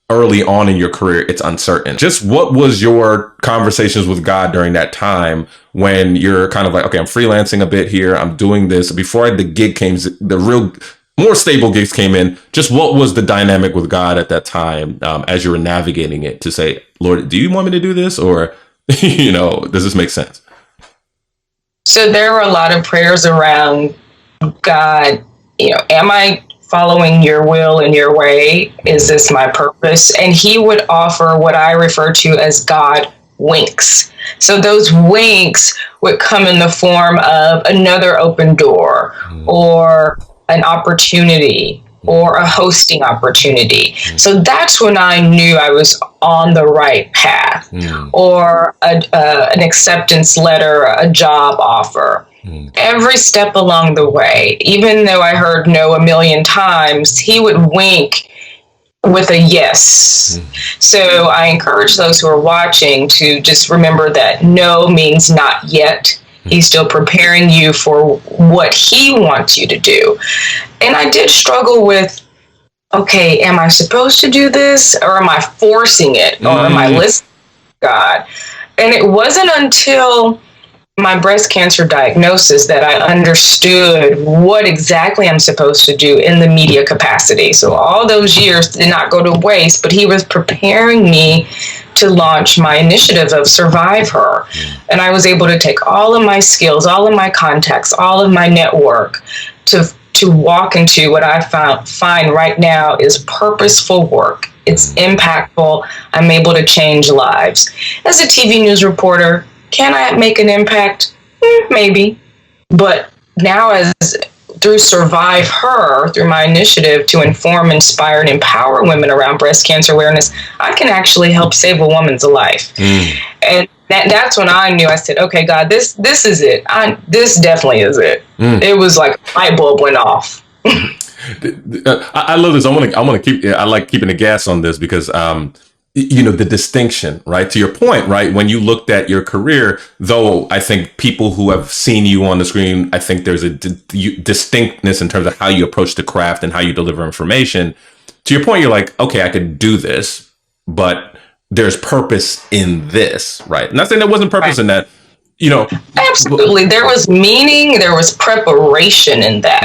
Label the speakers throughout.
Speaker 1: early on in your career, it's uncertain. Just what was your conversations with God during that time when you're kind of like, okay, I'm freelancing a bit here, I'm doing this. Before the gig came, the real more stable gigs came in. Just what was the dynamic with God at that time as you were navigating it to say, Lord, do you want me to do this? Or, does this make sense?
Speaker 2: So there were a lot of prayers around God, am I following your will and your way? Is this my purpose? And he would offer what I refer to as God winks. So those winks would come in the form of another open door or an opportunity or a hosting opportunity. So that's when I knew I was on the right path, or an acceptance letter, a job offer. Every step along the way, even though I heard no a million times, he would wink with a yes. So I encourage those who are watching to just remember that no means not yet. He's still preparing you for what he wants you to do. And I did struggle with, okay, am I supposed to do this, or am I forcing it, or am I listening to God? And it wasn't until my breast cancer diagnosis that I understood what exactly I'm supposed to do in the media capacity. So all those years did not go to waste, but he was preparing me to launch my initiative of surviveher. And I was able to take all of my skills, all of my contacts, all of my network to walk into what I find right now is purposeful work. It's impactful. I'm able to change lives. As a TV news reporter, can I make an impact? Maybe. But now through surviveher, through my initiative to inform, inspire, and empower women around breast cancer awareness, I can actually help save a woman's life. And that's when I knew. I said, okay, God, this is it. This definitely is it. It was like a light bulb went off.
Speaker 1: I love this. I like keeping the gas on this because, the distinction, right? To your point, right? When you looked at your career, though, I think people who have seen you on the screen, I think there's a distinctness in terms of how you approach the craft and how you deliver information. To your point, you're like, okay, I could do this, but there's purpose in this, right? Not saying there wasn't purpose in that,
Speaker 2: Absolutely. There was meaning, there was preparation in that.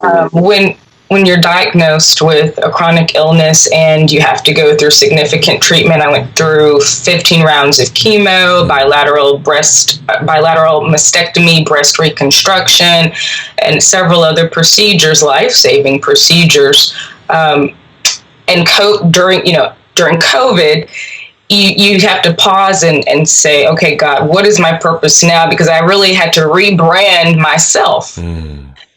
Speaker 2: But when you're diagnosed with a chronic illness and you have to go through significant treatment, I went through 15 rounds of chemo, bilateral mastectomy, breast reconstruction, and several other procedures, life-saving procedures. And during COVID, you have to pause and say, okay, God, what is my purpose now? Because I really had to rebrand myself.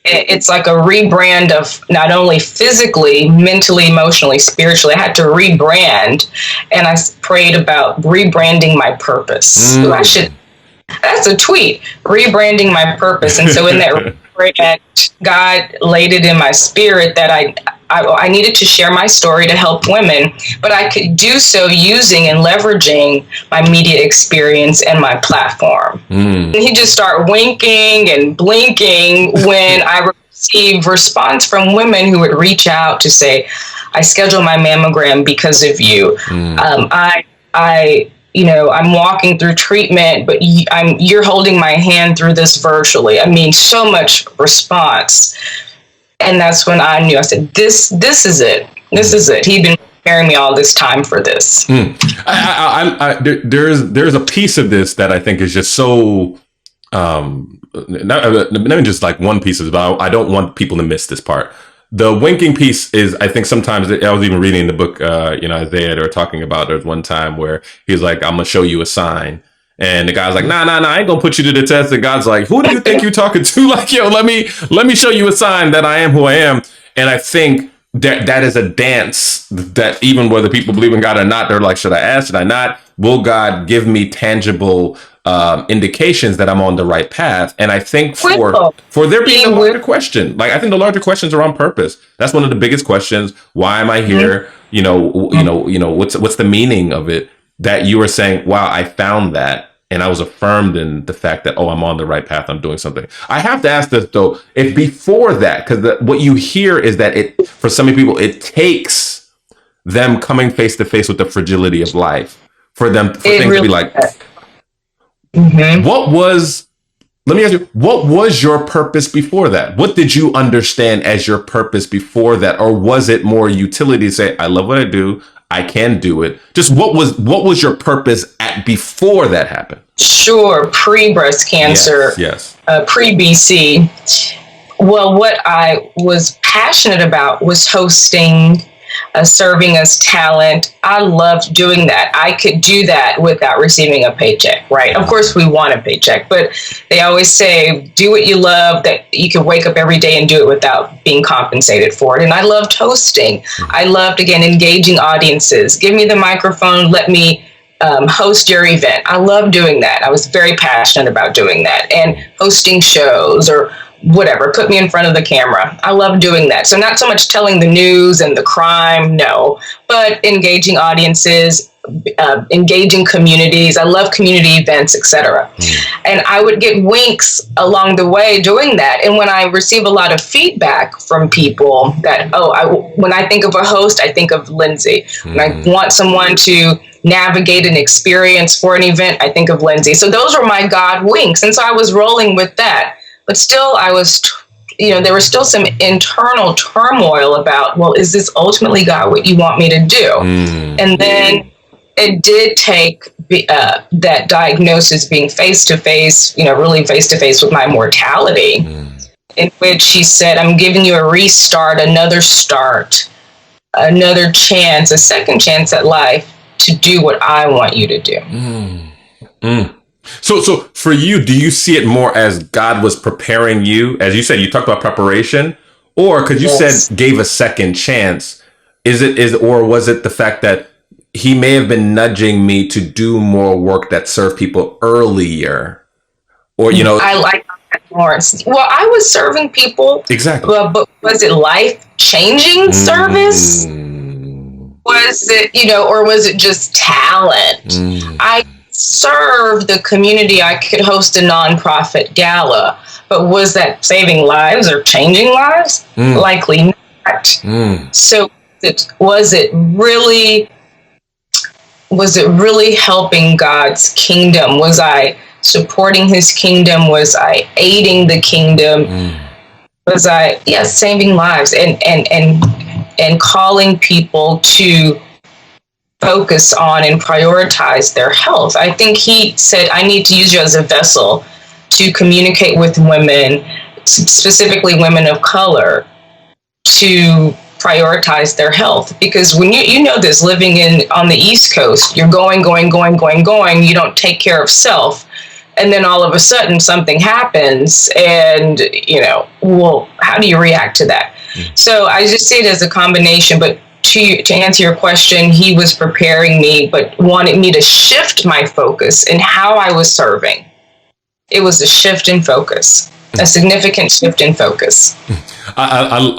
Speaker 2: It's like a rebrand of not only physically, mentally, emotionally, spiritually. I had to rebrand, and I prayed about rebranding my purpose. So that's a tweet, rebranding my purpose. And so in that prayer, God laid it in my spirit that I needed to share my story to help women, but I could do so using and leveraging my media experience and my platform. And he just started winking and blinking when I received response from women who would reach out to say, I scheduled my mammogram because of you. I'm walking through treatment, but you're holding my hand through this virtually. I mean, so much response. And that's when I knew. I said, this is it. This is it. He'd been preparing me all this time for this.
Speaker 1: There's a piece of this that I think is just so, not even just like one piece of it, but I don't want people to miss this part. The winking piece is, I think sometimes, I was even reading the book, Isaiah, they were talking about, there's one time where he's like, I'm going to show you a sign. And the guy's like, nah, I ain't gonna put you to the test. And God's like, who do you think you're talking to? Like, yo, let me show you a sign that I am who I am. And I think that is a dance that even whether people believe in God or not, they're like, should I ask? Should I not? Will God give me tangible indications that I'm on the right path? And I think for there being a larger question, like I think the larger questions are on purpose. That's one of the biggest questions. Why am I here? What's the meaning of it? That you were saying, wow, I found that. And I was affirmed in the fact that, I'm on the right path. I'm doing something. I have to ask this, though, if before that, because what you hear is that for some people, it takes them coming face to face with the fragility of life, for things to be like, what was, let me ask you, what was your purpose before that? What did you understand as your purpose before that? Or was it more utility to say, I love what I do, I can do it? Just what was your purpose before that happened?
Speaker 2: Sure. Pre-breast cancer.
Speaker 1: Yes.
Speaker 2: Pre-BC. Well, what I was passionate about was hosting, serving as talent. I loved doing that. I could do that without receiving a paycheck, right? Of course, we want a paycheck, but they always say, do what you love, that you can wake up every day and do it without being compensated for it. And I loved hosting. I loved, again, engaging audiences. Give me the microphone, let me host your event. I love doing that. I was very passionate about doing that, and hosting shows or whatever, put me in front of the camera. I love doing that. So not so much telling the news and the crime, no, but engaging audiences, engaging communities. I love community events, etc. And I would get winks along the way doing that. And when I receive a lot of feedback from people that, when I think of a host, I think of Lyndsay. When I want someone to navigate an experience for an event, I think of Lyndsay. So those were my God winks. And so I was rolling with that. But still, I was, there was still some internal turmoil about, well, is this ultimately, God, what you want me to do? And then it did take that diagnosis, being face-to-face, really face-to-face with my mortality, in which he said, I'm giving you a restart, another start, another chance, a second chance at life to do what I want you to do.
Speaker 1: So for you, do you see it more as God was preparing you? As you said, you talked about preparation, or because you said gave a second chance, or was it the fact that he may have been nudging me to do more work that served people earlier? Or,
Speaker 2: I like that more. Well, I was serving people.
Speaker 1: Exactly.
Speaker 2: But was it life-changing service? Was it, or was it just talent? I served the community. I could host a nonprofit gala, but was that saving lives or changing lives? Likely not. So was it really helping God's kingdom? Was I supporting his kingdom? Was I aiding the kingdom? Was I saving lives and calling people to focus on and prioritize their health? I think he said, I need to use you as a vessel to communicate with women, specifically women of color, to prioritize their health. Because when you know this, living on the East Coast, you're going, you don't take care of self. And then all of a sudden something happens and, well, how do you react to that? So I just see it as a combination, but to answer your question, he was preparing me, but wanted me to shift my focus in how I was serving. It was a shift in focus, a significant shift in focus.
Speaker 1: I